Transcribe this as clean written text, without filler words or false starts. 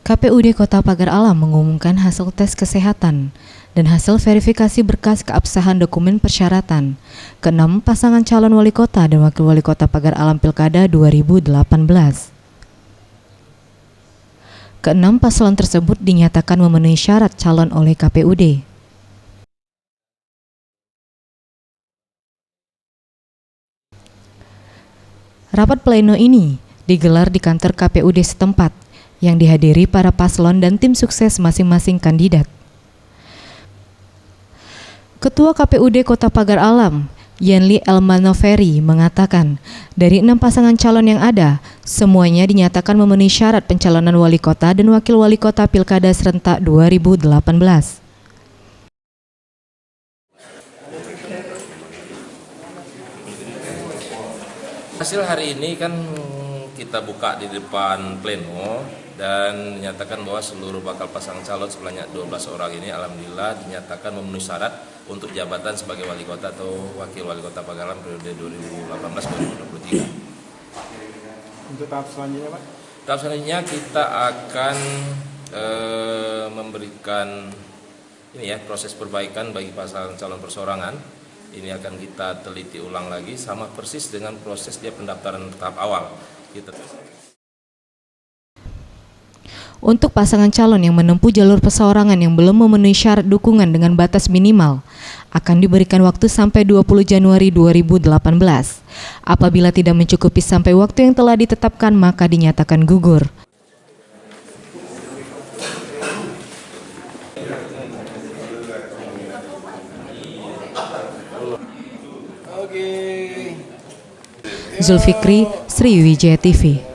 KPUD Kota Pagar Alam mengumumkan hasil tes kesehatan dan hasil verifikasi berkas keabsahan dokumen persyaratan ke-6 pasangan calon wali kota dan wakil wali kota Pagar Alam Pilkada 2018. Ke-6 paslon tersebut dinyatakan memenuhi syarat calon oleh KPUD. Rapat pleno ini digelar di kantor KPUD setempat yang dihadiri para paslon dan tim sukses masing-masing kandidat. Ketua KPUD Kota Pagar Alam, Yenli Elmanoveri, mengatakan dari 6 pasangan calon yang ada, semuanya dinyatakan memenuhi syarat pencalonan wali kota dan wakil wali kota Pilkada serentak 2018. Hasil hari ini kan kita buka di depan pleno dan dinyatakan bahwa seluruh bakal pasangan calon sebanyak 12 orang ini alhamdulillah dinyatakan memenuhi syarat untuk jabatan sebagai wali kota atau wakil wali kota Pagar Alam periode 2018-2023. Untuk tahap selanjutnya, Pak? Tahap selanjutnya kita akan memberikan proses perbaikan bagi pasangan calon perseorangan. Ini akan kita teliti ulang lagi sama persis dengan proses dia pendaftaran tahap awal. Untuk pasangan calon yang menempuh jalur perseorangan yang belum memenuhi syarat dukungan dengan batas minimal, akan diberikan waktu sampai 20 Januari 2018. Apabila tidak mencukupi sampai waktu yang telah ditetapkan, maka dinyatakan gugur. Zulfikri, Sriwijaya TV.